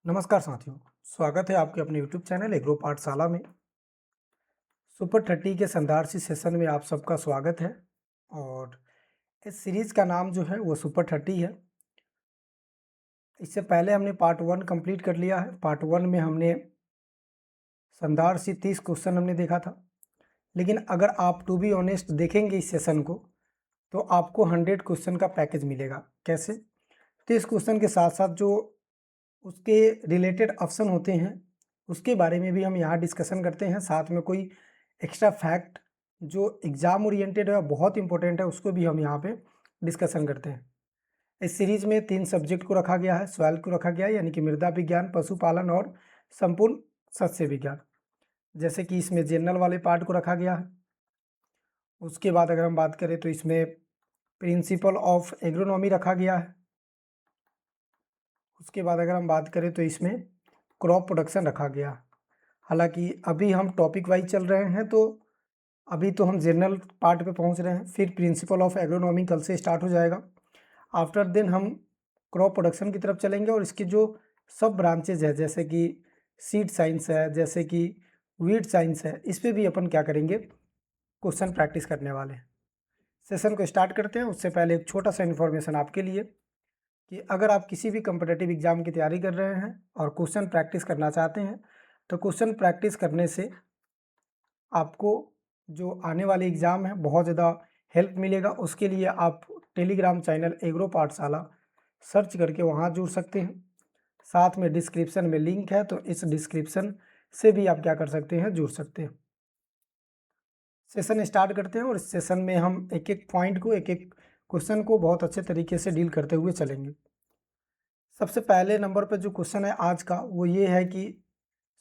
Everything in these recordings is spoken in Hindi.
नमस्कार साथियों, स्वागत है आपके अपने YouTube चैनल एग्रो पाठशाला में। सुपर 30 के संधारसी सेशन में आप सबका स्वागत है। और इस सीरीज़ का नाम जो है वो सुपर 30 है। इससे पहले हमने पार्ट 1 कंप्लीट कर लिया है। पार्ट 1 में हमने संधारसी 30 क्वेश्चन हमने देखा था। लेकिन अगर आप टू बी ऑनेस्ट देखेंगे इस सेशन को, तो आपको 100 क्वेश्चन का पैकेज मिलेगा। कैसे? 30 क्वेश्चन के साथ साथ जो उसके रिलेटेड ऑप्शन होते हैं उसके बारे में भी हम यहाँ डिस्कशन करते हैं। साथ में कोई एक्स्ट्रा फैक्ट जो एग्ज़ाम ओरिएंटेड है, बहुत इंपॉर्टेंट है, उसको भी हम यहाँ पे डिस्कशन करते हैं। इस सीरीज़ में 3 सब्जेक्ट को रखा गया है। सॉइल को रखा गया है, यानी कि मृदा विज्ञान, पशुपालन और संपूर्ण सस्य विज्ञान। जैसे कि इसमें जनरल वाले पार्ट को रखा गया है। उसके बाद अगर हम बात करें तो इसमें प्रिंसिपल ऑफ एग्रोनॉमी रखा गया है। उसके बाद अगर हम बात करें तो इसमें क्रॉप प्रोडक्शन रखा गया। हालांकि अभी हम टॉपिक वाइज चल रहे हैं, तो अभी तो हम जनरल पार्ट पे पहुंच रहे हैं। फिर प्रिंसिपल ऑफ एग्रोनॉमी कल से स्टार्ट हो जाएगा। आफ्टर देन हम क्रॉप प्रोडक्शन की तरफ चलेंगे और इसकी जो सब ब्रांचेज है, जैसे कि सीड साइंस है, जैसे कि वीड साइंस है, इस पर भी अपन क्या करेंगे, क्वेश्चन प्रैक्टिस करने वाले हैं। सेशन को स्टार्ट करते हैं। उससे पहले एक छोटा सा इन्फॉर्मेशन आपके लिए कि अगर आप किसी भी कम्पिटिटिव एग्जाम की तैयारी कर रहे हैं और क्वेश्चन प्रैक्टिस करना चाहते हैं, तो क्वेश्चन प्रैक्टिस करने से आपको जो आने वाले एग्ज़ाम है बहुत ज़्यादा हेल्प मिलेगा। उसके लिए आप टेलीग्राम चैनल एग्रो पाठशाला सर्च करके वहाँ जुड़ सकते हैं। साथ में डिस्क्रिप्शन में लिंक है, तो इस डिस्क्रिप्शन से भी आप क्या कर सकते हैं, जुड़ सकते हैं। सेशन स्टार्ट करते हैं और इस सेशन में हम एक एक पॉइंट को, एक एक क्वेश्चन को बहुत अच्छे तरीके से डील करते हुए चलेंगे। सबसे पहले नंबर पर जो क्वेश्चन है आज का, वो ये है कि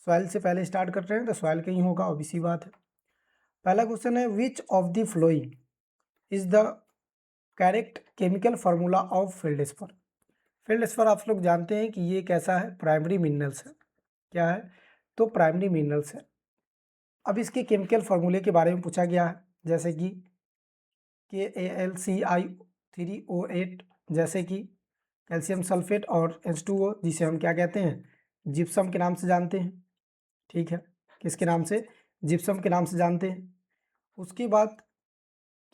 सॉइल से पहले स्टार्ट कर रहे हैं तो सॉइल का ही होगा, ऑब्वियस सी बात है। पहला क्वेश्चन है, which of the following is the correct chemical formula of feldspar. Feldspar आप लोग जानते हैं कि ये कैसा है, प्राइमरी मिनरल्स है। क्या है? तो प्राइमरी मिनरल्स है। अब इसके केमिकल फार्मूले के बारे में पूछा गया है, जैसे कि KAlCl3O8, जैसे कि कैल्शियम सल्फेट और H2O, जिसे हम क्या कहते हैं, जिप्सम के नाम से जानते हैं। ठीक है, किसके नाम से? जिप्सम के नाम से जानते हैं। उसके बाद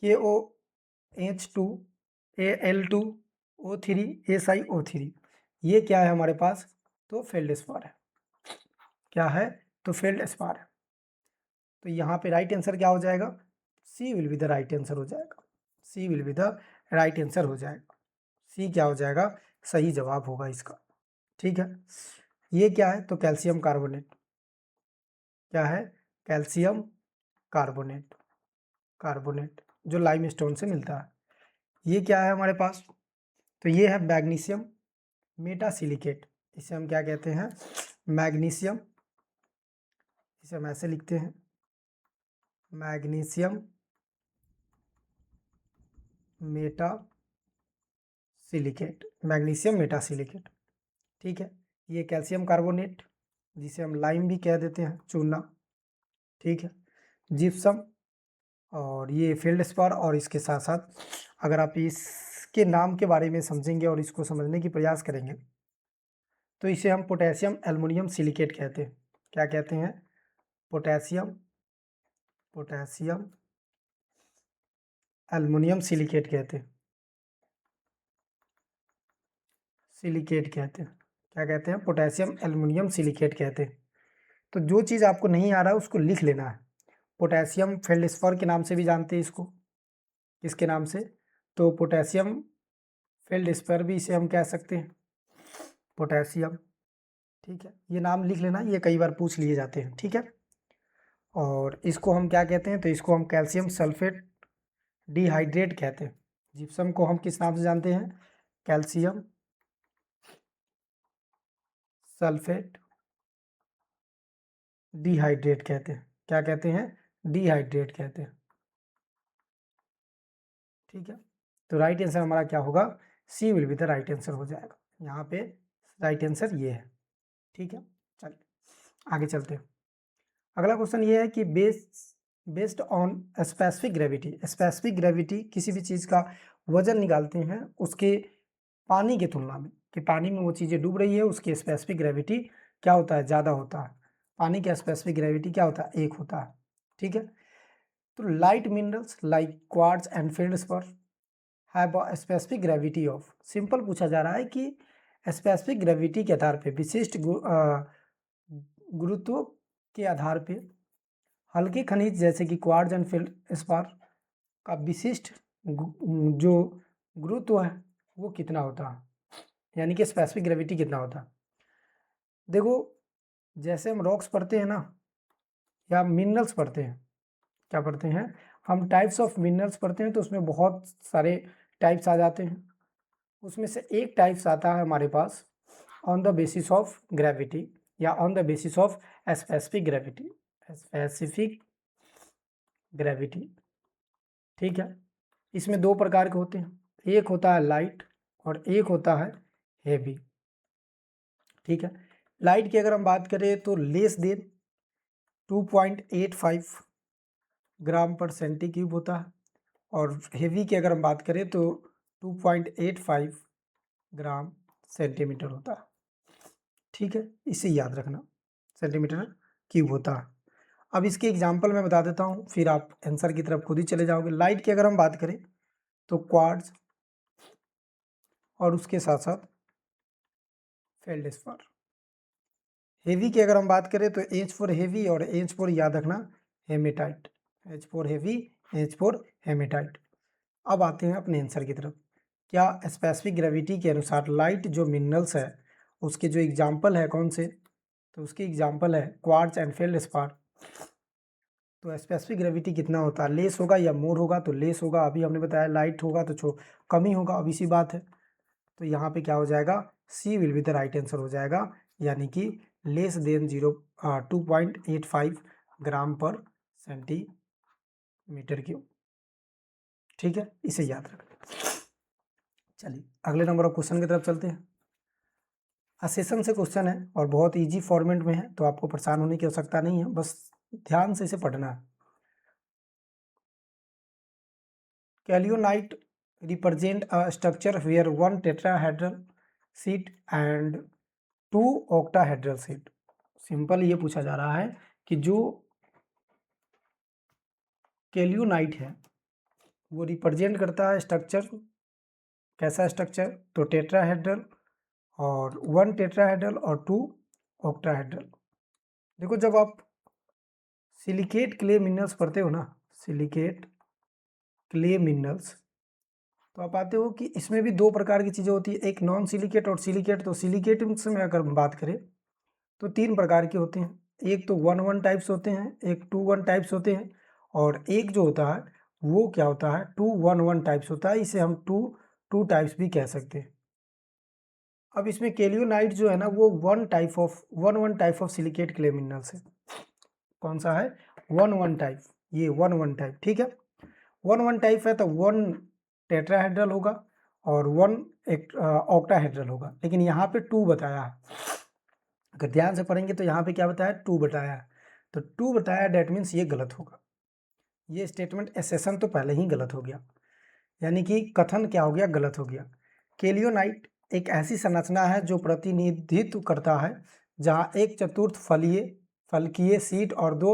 KOH2Al2O3SiO3, ये क्या है हमारे पास? तो फेल्डेस्पार है। क्या है? तो फेल्डेस्पार है। तो यहाँ पे राइट आंसर क्या हो जाएगा? C will be the right answer हो जाएगा। C will be the right answer हो जाएगा। सी क्या हो जाएगा? सही जवाब होगा इसका। ठीक है, ये क्या है? तो कैल्शियम कार्बोनेट। क्या है? Calcium carbonate. कार्बोनेट जो लाइमस्टोन से मिलता है। ये क्या है हमारे पास? तो ये है मैग्नीशियम मेटासिलिकेट। इसे हम क्या कहते हैं? मैग्नीशियम। इसे हम ऐसे लिखते हैं, मैग्नीशियम मेटासिलिकेट। Magnesium metasilicate. ठीक है, ये कैल्शियम कार्बोनेट, जिसे हम लाइम भी कह देते हैं, चूना। ठीक है, जिप्सम, और ये फेल्डस्पार। और इसके साथ साथ अगर आप इसके नाम के बारे में समझेंगे और इसको समझने की प्रयास करेंगे, तो इसे हम पोटेशियम एल्युमिनियम सिलिकेट कहते हैं। क्या कहते हैं? पोटेशियम एल्युमिनियम सिलिकेट कहते हैं। सिलिकेट कहते हैं। क्या कहते हैं? पोटेशियम एल्युमिनियम सिलिकेट कहते हैं। तो जो चीज़ आपको नहीं आ रहा है उसको लिख लेना है। पोटेशियम फेल्डस्पार के नाम से भी जानते हैं इसको। किसके नाम से? तो पोटेशियम फेल्डस्पार भी इसे हम कह सकते हैं, पोटेशियम। ठीक है, ये नाम लिख लेना, ये कई बार पूछ लिए जाते हैं। ठीक है, और इसको हम क्या कहते हैं? तो इसको हम कैल्शियम सल्फेट डिहाइड्रेट कहते हैं। जिप्सम को हम किस नाम से जानते हैं? कैल्शियम सल्फेट डिहाइड्रेट कहते हैं। क्या कहते हैं? डिहाइड्रेट कहते हैं। ठीक है, तो राइट आंसर हमारा क्या होगा? C will be the right answer हो जाएगा। यहाँ पे राइट आंसर ये है। ठीक है, चलिए आगे चलते हैं। अगला क्वेश्चन ये है कि based on specific gravity. Specific gravity किसी भी चीज़ का वजन निकालते हैं उसके पानी की तुलना में। कि पानी में वो चीज़ें डूब रही है, उसकी स्पेसिफिक ग्रेविटी क्या होता है, ज़्यादा होता है। पानी का स्पेसिफिक ग्रेविटी क्या होता है, 1 होता है। ठीक है, तो light minerals like quartz and feldspar have a specific gravity of, simple पूछा जा रहा है कि स्पेसिफिक ग्रेविटी के आधार पे, विशिष्ट गुरुत्व के आधार पे हल्के खनिज जैसे कि क्वार्ट्ज एंड फेल्डस्पार का विशिष्ट जो गुरुत्व है वो कितना होता है, यानी कि स्पेसिफिक ग्रेविटी कितना होता है। देखो, जैसे हम रॉक्स पढ़ते हैं ना, या मिनरल्स पढ़ते हैं, क्या पढ़ते हैं हम, टाइप्स ऑफ मिनरल्स पढ़ते हैं, तो उसमें बहुत सारे टाइप्स आ जाते हैं। उसमें से एक टाइप्स आता है हमारे पास on the basis of gravity, या on the basis of specific gravity, specific gravity. ठीक है, इसमें 2 प्रकार के होते हैं, एक होता है लाइट और एक होता है हेवी। ठीक है, लाइट की अगर हम बात करें तो लेस देन 2.85 ग्राम पर सेंटी क्यूब होता है, और हेवी की अगर हम बात करें तो 2.85 ग्राम सेंटीमीटर होता है। ठीक है, इसे याद रखना, सेंटीमीटर क्यूब होता है। अब इसके एग्जाम्पल मैं बता देता हूँ, फिर आप आंसर की तरफ खुद ही चले जाओगे। लाइट की अगर हम बात करें तो क्वार्ट्ज और उसके साथ साथ फेल्डस्पार। हेवी की अगर हम बात करें तो एच फॉर हेवी और एच फॉर याद रखना hematite, H for heavy, H for hematite. अब आते हैं अपने आंसर की तरफ। क्या स्पेसिफिक ग्रेविटी के अनुसार लाइट जो मिनरल्स है उसके जो एग्जाम्पल है कौन से, तो उसके एग्जाम्पल है क्वार्ट्ज एंड फेल्डस्पार। तो स्पेसिफिक ग्रेविटी कितना होता है, लेस होगा या मोर होगा, तो लेस होगा, अभी हमने बताया लाइट होगा तो कम ही होगा, अब इसी बात है। तो यहाँ पे क्या हो जाएगा, C will be the right answer हो जाएगा, यानी कि लेस देन 2.85 ग्राम पर सेंटीमीटर क्यूब। ठीक है, इसे याद रखना। चलिए अगले नंबर ऑफ क्वेश्चन की तरफ चलते हैं। सेशन से क्वेश्चन है और बहुत इजी फॉर्मेट में है, तो आपको परेशान होने की आवश्यकता नहीं है, बस ध्यान से इसे पढ़ना है। Kaolinite represent a structure where 1 tetrahedral sheet and 2 octahedral sheet. Simple ये पूछा जा रहा है कि जो कैलियोनाइट है वो रिप्रेजेंट करता है स्ट्रक्चर, कैसा स्ट्रक्चर, तो टेट्राहेड्रल, और 1 टेट्राहेड्रल और 2 ऑक्टाहेड्रल। देखो, जब आप सिलिकेट क्ले मिनरल्स पढ़ते हो ना, सिलिकेट क्ले मिनरल्स, तो आप आते हो कि इसमें भी 2 प्रकार की चीज़ें होती है, एक नॉन सिलिकेट और सिलिकेट। तो सिलिकेट में अगर हम बात करें तो 3 प्रकार के होते हैं, एक तो 1-1 टाइप्स होते हैं, एक 2-1 टाइप्स होते हैं, और एक जो होता है वो क्या होता है, 2-1-1 टाइप्स होता है, इसे हम 2-2 टाइप्स भी कह सकते हैं। अब इसमें केलियोनाइट जो है ना वो 1-1 type of silicate clay minerals है। कौन सा है, 1-1 टाइप, ये 1-1 टाइप। ठीक है, 1-1 टाइप है तो 1 टेट्राहेड्रल होगा और 1 एक ऑक्टाहेड्रल होगा, लेकिन यहाँ पे 2 बताया है। अगर ध्यान से पढ़ेंगे तो यहाँ पे क्या बताया, 2 बताया है, तो 2 बताया, डेट मीन्स ये गलत होगा। ये स्टेटमेंट एसेशन तो पहले ही गलत हो गया, यानी कि कथन क्या हो गया, गलत हो गया। केलियोनाइट एक ऐसी संरचना है जो प्रतिनिधित्व करता है जहाँ एक चतुर्थ फलकीय सीट और 2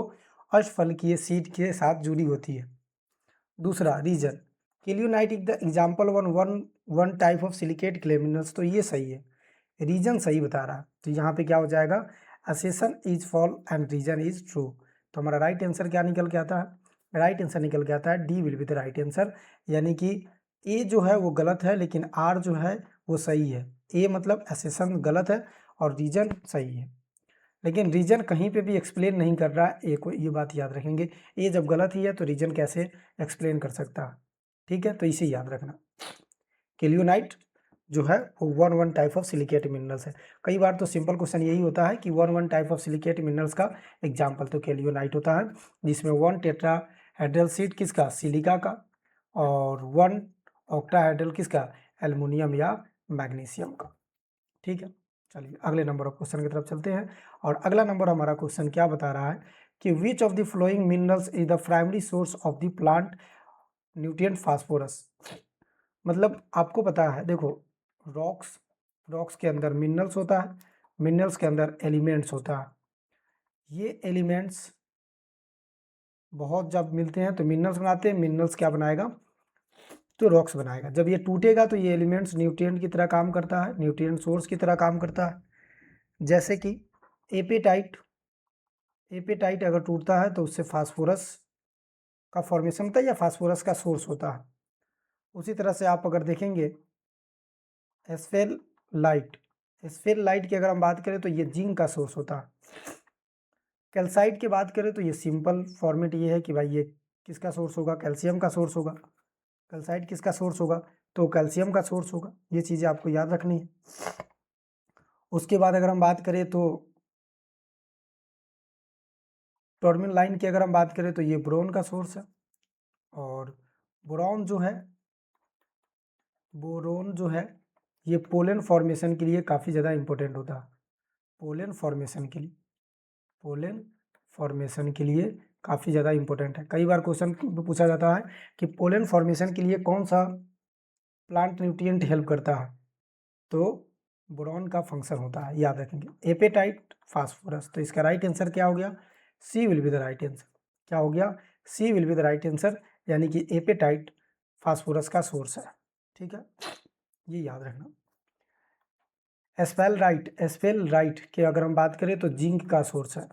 अष्टफलकीय सीट के साथ जुड़ी होती है। दूसरा, reason, kaolinite is the example one type of silicate clay minerals, तो ये सही है, रीजन सही बता रहा है, तो यहाँ पे क्या हो जाएगा, assertion is false and reason is true. तो हमारा राइट आंसर क्या निकल के आता है, राइट आंसर निकल के आता है D will be the right answer, यानी कि ए जो है वो गलत है लेकिन आर जो है वो सही है। ए मतलब असेशन गलत है और रीजन सही है, लेकिन रीजन कहीं पे भी एक्सप्लेन नहीं कर रहा है, ए को ये बात याद रखेंगे, ए जब गलत ही है तो रीजन कैसे एक्सप्लेन कर सकता है। ठीक है, तो इसे याद रखना। केलियोनाइट जो है वो 1-1 टाइप ऑफ सिलिकेट मिनरल्स है। कई बार तो सिंपल क्वेश्चन यही होता है कि 1-1 टाइप ऑफ सिलिकेट मिनरल्स का एग्जाम्पल तो केलियोनाइट होता है, जिसमें 1 टेट्राहेड्रल सीट किसका, सिलिका का, और 1 ऑक्टाहेड्रल किसका, एल्युमिनियम या मैग्नीशियम का। ठीक है, चलिए अगले नंबर ऑफ क्वेश्चन की तरफ चलते हैं। और अगला नंबर हमारा क्वेश्चन क्या बता रहा है कि विच of the flowing minerals is the primary source of the plant nutrient phosphorus. मतलब आपको पता है, देखो रॉक्स रॉक्स के अंदर मिनरल्स होता है, मिनरल्स के अंदर एलिमेंट्स होता है। ये एलिमेंट्स बहुत जब मिलते हैं तो मिनरल्स बनाते हैं, मिनरल्स क्या बनाएगा तो रॉक्स बनाएगा। जब ये टूटेगा तो ये एलिमेंट्स न्यूट्रिएंट की तरह काम करता है, न्यूट्रिएंट सोर्स की तरह काम करता है। जैसे कि एपेटाइट, एपेटाइट अगर टूटता है तो उससे फास्फोरस का फॉर्मेशन होता है या फास्फोरस का सोर्स होता है। उसी तरह से आप अगर देखेंगे एस्फेल लाइट, एस्फेल लाइट की अगर हम बात करें तो ये जिंक का सोर्स होता है। कैल्साइट की बात करें तो ये सिंपल फॉर्मेट ये है कि भाई ये किसका सोर्स होगा, कैल्शियम का सोर्स होगा। कैल्साइट किसका सोर्स होगा तो कैल्शियम का सोर्स होगा। ये चीज़ें आपको याद रखनी है। उसके बाद अगर हम बात करें तो टॉर्मिन लाइन की अगर हम बात करें तो ये बोरॉन का सोर्स है। और बोरॉन जो है, बोरोन जो है ये पोलन फॉर्मेशन के लिए काफ़ी ज़्यादा इंपॉर्टेंट होता है। पोलन फॉर्मेशन के लिए, पोलन फॉर्मेशन के लिए काफ़ी ज़्यादा इंपॉर्टेंट है। कई बार क्वेश्चन पूछा जाता है कि पोलन फॉर्मेशन के लिए कौन सा प्लांट न्यूट्रिएंट हेल्प करता है, तो बोरॉन का फंक्शन होता है, याद रखेंगे। एपेटाइट फास्फोरस, तो इसका राइट आंसर क्या हो गया, C will be the right answer. क्या हो गया, C will be the right answer, यानी कि एपेटाइट फास्फोरस का सोर्स है। ठीक है, ये याद रखना। एस्फेलराइट, एस्फेलराइट की अगर हम बात करें तो जिंक का सोर्स है।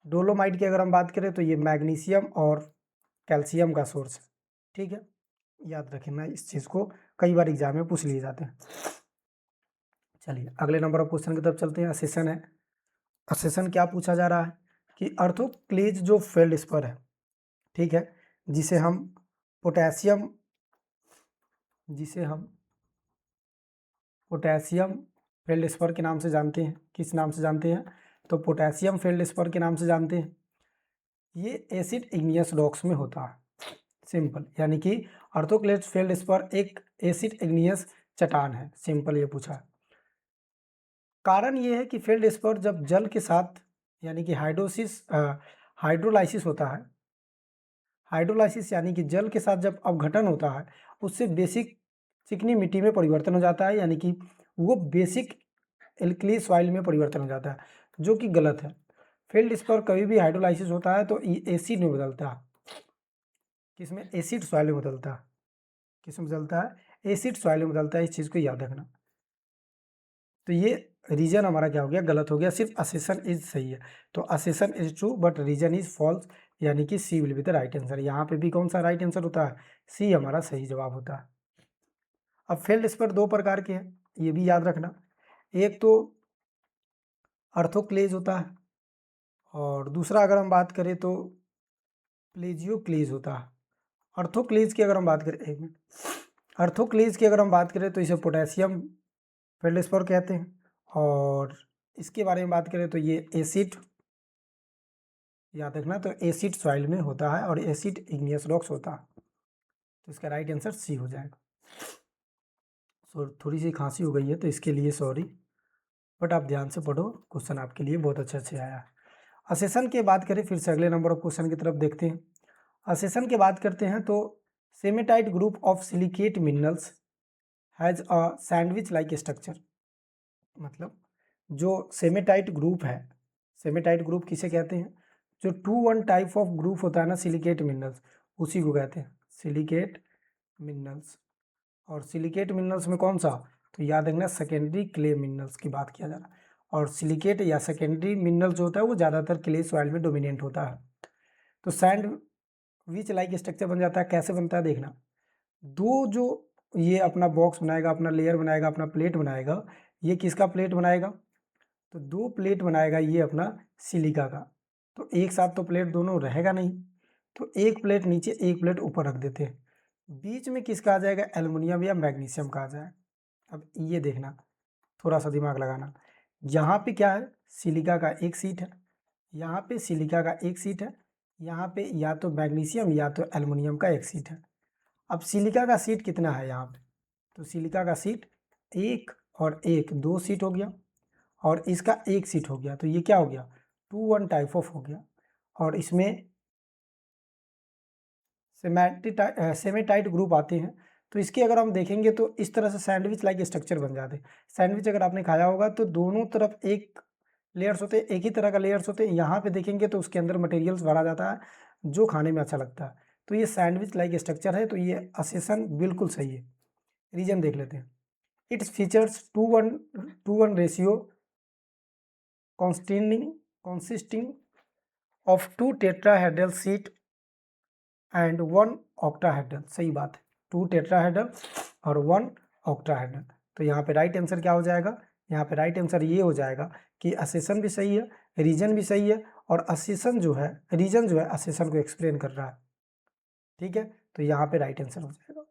डोलोमाइट की अगर हम बात करें तो ये मैग्नीशियम और कैल्शियम का सोर्स है। ठीक है, याद रखना इस चीज़ को, कई बार एग्जाम में पूछ लिए जाते हैं। चलिए अगले नंबर ऑफ क्वेश्चन की तरफ चलते हैं। असेशन है, असेशन क्या पूछा जा रहा है कि अर्थोक्लेज जो फेल्डस्पर है, ठीक है, जिसे हम पोटेशियम, जिसे हम पोटेशियम फेल्डस्पर के नाम से जानते हैं। किस नाम से जानते हैं, तो पोटेशियम फेल्डस्पर के नाम से जानते हैं। ये एसिड इग्नियस रॉक्स में होता है, सिंपल, यानी कि अर्थोक्लेज फेल्डस्पर एक एसिड इग्नियस चट्टान है, सिंपल ये पूछा है। कारण ये है कि फेल्डस्पर जब जल के साथ, यानी कि हाइड्रोलाइसिस होता है, हाइड्रोलाइसिस यानी कि जल के साथ जब अपघटन होता है, उससे बेसिक चिकनी मिट्टी में परिवर्तन हो जाता है, यानी कि वो बेसिक एल्कली सॉइल में परिवर्तन हो जाता है, जो कि गलत है। फेल्डस्पर कभी भी हाइड्रोलाइसिस होता है तो एसिड में बदलता है। किसमें, एसिड सॉइल में बदलता है। किसमें बदलता है, एसिड सॉइल में बदलता है। इस चीज़ को याद रखना। तो ये रीजन हमारा क्या हो गया, गलत हो गया। सिर्फ असेशन इज सही है, तो assertion is true but reason is false, यानी कि C will be the right answer. यहाँ पे भी कौन सा राइट आंसर होता है, सी हमारा सही जवाब होता है। अब फेल्डस्पर दो प्रकार के हैं, ये भी याद रखना। एक तो अर्थोक्लेज होता है, और दूसरा अगर हम बात करें तो प्लेजियोक्लेज होता है। अर्थोक्लेज की अगर हम बात करें, एक मिनट, अर्थोक्लेज की अगर हम बात करें तो इसे पोटेशियम फेल्डस्पर कहते हैं। और इसके बारे में बात करें तो ये एसिड, याद रखना, तो एसिड सॉइल में होता है और एसिड इग्नियस रॉक्स होता है। तो इसका राइट आंसर सी हो जाएगा। थोड़ी सी खांसी हो गई है तो इसके लिए सॉरी, बट आप ध्यान से पढ़ो, क्वेश्चन आपके लिए बहुत अच्छे से आया है। असेशन की बात करें, फिर से अगले नंबर ऑफ क्वेश्चन की तरफ देखते हैं। असेशन की बात करते हैं तो smectite group of silicate minerals has a sandwich like structure. मतलब जो सेमेटाइट ग्रुप है, सेमेटाइट ग्रुप किसे कहते हैं, जो 2 1 टाइप ऑफ ग्रुप होता है ना सिलिकेट मिनरल्स, उसी को कहते हैं सिलिकेट मिनरल्स। और सिलिकेट मिनरल्स में कौन सा, तो याद रखना सेकेंडरी क्ले मिनरल्स की बात किया जा रहा है। और सिलिकेट या सेकेंडरी मिनरल जो होता है वो ज़्यादातर क्ले सॉइल में डोमिनेंट होता है। तो सैंडविच लाइक स्ट्रक्चर बन जाता है। कैसे बनता है देखना, दो जो ये अपना बॉक्स बनाएगा, अपना लेयर बनाएगा, अपना प्लेट बनाएगा, ये किसका प्लेट बनाएगा, तो दो प्लेट बनाएगा ये अपना सिलिका का। तो एक साथ तो प्लेट दोनों रहेगा नहीं, तो एक प्लेट नीचे एक प्लेट ऊपर रख देते हैं। बीच में किसका आ जाएगा, एल्युमिनियम या मैग्नीशियम का आ जाएगा। अब ये देखना, थोड़ा सा दिमाग लगाना, यहाँ पे क्या है, सिलिका का एक सीट है, यहाँ पे सिलिका का एक सीट है, यहाँ पे या तो मैग्नीशियम या तो एल्युमिनियम का एक सीट है। अब सिलिका का सीट कितना है यहाँ पे, तो सिलिका का सीट एक और एक, दो सीट हो गया, और इसका एक सीट हो गया, तो ये क्या हो गया, 2 1 टाइप ऑफ हो गया। और इसमें सेमेटाइट ग्रुप आते हैं, तो इसके अगर हम देखेंगे तो इस तरह से सैंडविच लाइक स्ट्रक्चर बन जाते हैं। सैंडविच अगर आपने खाया होगा तो दोनों तरफ एक लेयर्स होते हैं, एक ही तरह का लेयर्स होते हैं। यहाँ पे देखेंगे तो उसके अंदर मटेरियल्स भरा जाता है जो खाने में अच्छा लगता है। तो ये सैंडविच लाइक स्ट्रक्चर है, तो ये असेसन बिल्कुल सही है। रीजन देख लेते हैं। Its features 2:1 ratio consisting of 2 tetrahedral sheet and 1 octahedral। सही बात है, 2 टेट्राहेड्रल और 1 ऑक्टाहेड्रल। तो यहाँ पे राइट आंसर क्या हो जाएगा? यहाँ पे राइट आंसर ये हो जाएगा कि असेसन भी सही है, रीजन भी सही है, और असेसन जो है, रीजन जो है असेसन को एक्सप्लेन कर रहा है। ठीक है, तो यहाँ पे राइट आंसर हो जाएगा,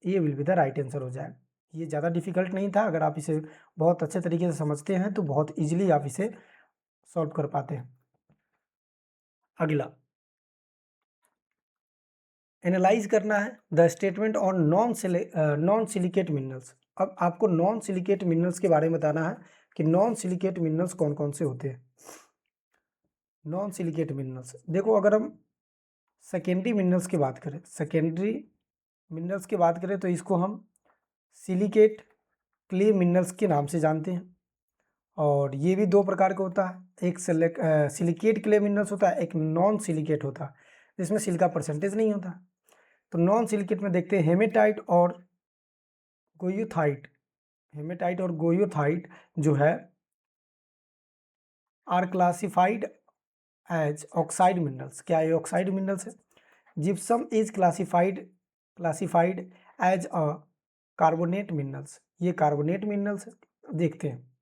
ये will be the right answer हो जाएगा। ये ज़्यादा डिफिकल्ट नहीं था, अगर आप इसे बहुत अच्छे तरीके से समझते हैं तो बहुत ईजिली आप इसे सॉल्व कर पाते हैं। अगला एनालाइज करना है the statement on non silicate minerals. अब आपको नॉन सिलिकेट मिनरल्स के बारे में बताना है कि नॉन सिलिकेट मिनरल्स कौन कौन से होते हैं। नॉन सिलिकेट मिनरल्स देखो, अगर हम सेकेंडरी मिनरल्स की बात करें, सेकेंडरी मिनरल्स की बात करें तो इसको हम सिलिकेट क्ले मिनरल्स के नाम से जानते हैं। और ये भी दो प्रकार का होता है, एक सिलिकेट क्ले मिनरल्स होता है, एक नॉन सिलिकेट होता है जिसमें सिलिका परसेंटेज नहीं होता। तो नॉन सिलिकेट में देखते हैं हेमेटाइट और गोयोथाइट। हेमेटाइट और गोयोथाइट जो है are classified as oxide minerals. क्या ये ऑक्साइड मिनरल्स है? Gypsum is classified as a carbonate minerals. ये कार्बोनेट मिनरल्स है। देखते हैं,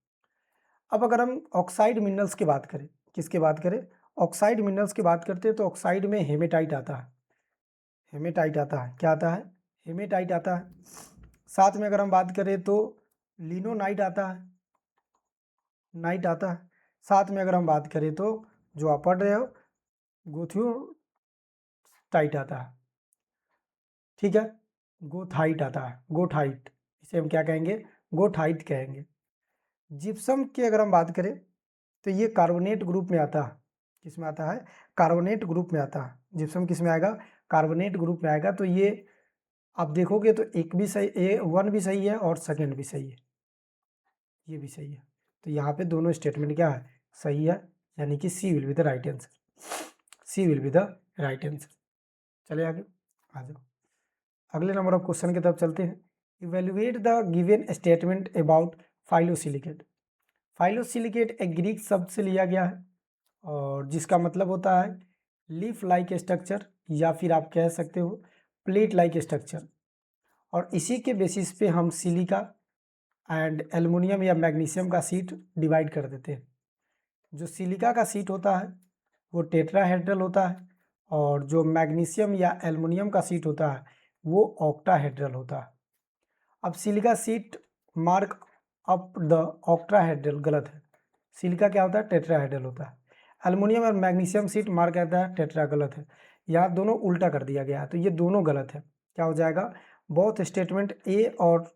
अब अगर हम ऑक्साइड मिनरल्स की बात करें, किसकी बात करें? ऑक्साइड मिनरल्स की बात करते हैं तो ऑक्साइड में हेमेटाइट आता है। हेमेटाइट आता है, क्या आता है? हेमेटाइट आता है। साथ में अगर हम बात करें तो लिनोनाइट आता है, नाइट आता है। साथ में अगर हम बात करें तो जो आप पढ़ रहे हो गोथियोटाइट आता है। ठीक है, गोथाइट आता है, गोथाइट, इसे हम क्या कहेंगे? गोथाइट कहेंगे। जिप्सम की अगर हम बात करें तो ये कार्बोनेट ग्रुप में आता है। किस में आता है? कार्बोनेट ग्रुप में आता है। जिप्सम किस में आएगा? कार्बोनेट ग्रुप में आएगा। तो ये आप देखोगे तो एक भी सही, वन भी सही है और सेकंड भी सही है, ये भी सही है। तो यहाँ पे दोनों स्टेटमेंट क्या है? सही है, यानी कि C will be the right answer. C will be the right answer. चलिए आगे आ जाओ, अगले नंबर ऑफ क्वेश्चन की तरफ चलते हैं। Evaluate the given statement about phyllosilicate. Phyllosilicate एक ग्रीक शब्द से लिया गया है और जिसका मतलब होता है लीफ लाइक स्ट्रक्चर, या फिर आप कह सकते हो प्लेट लाइक स्ट्रक्चर। और इसी के बेसिस पे हम सिलिका एंड एल्युमिनियम या मैग्नीशियम का सीट डिवाइड कर देते हैं। जो सिलिका का सीट होता है वो टेट्राहेड्रल होता है, और जो मैग्नीशियम या एल्युमिनियम का सीट होता है वो ऑक्टाहेड्रल होता है। अब silica seat mark up the octahedral गलत है। सिलिका क्या होता है? टेट्राहेड्रल होता है। एल्युमिनियम और मैग्नीशियम सीट मार्क करता है टेट्रा, गलत है। यहाँ दोनों उल्टा कर दिया गया है, तो ये दोनों गलत है। क्या हो जाएगा? बोथ स्टेटमेंट ए और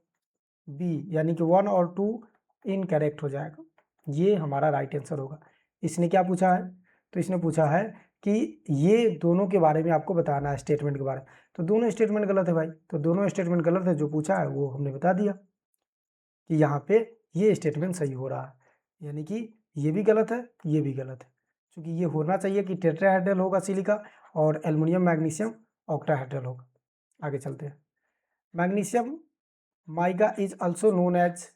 बी यानी कि 1 और 2 इनकरेक्ट हो जाएगा। ये हमारा राइट आंसर होगा। इसने क्या पूछा है? तो इसने पूछा है कि ये दोनों के बारे में आपको बताना है, स्टेटमेंट के बारे में। तो दोनों स्टेटमेंट गलत है भाई, तो दोनों स्टेटमेंट गलत है। जो पूछा है वो हमने बता दिया कि यहाँ पे ये स्टेटमेंट सही हो रहा है, यानी कि ये भी गलत है, ये भी गलत है। क्योंकि ये होना चाहिए कि टेट्राहेड्रल होगा सिलिका और एल्युमिनियम मैग्नीशियम ऑक्टाहेड्रल होगा। आगे चलते हैं। Magnesium mica is also known as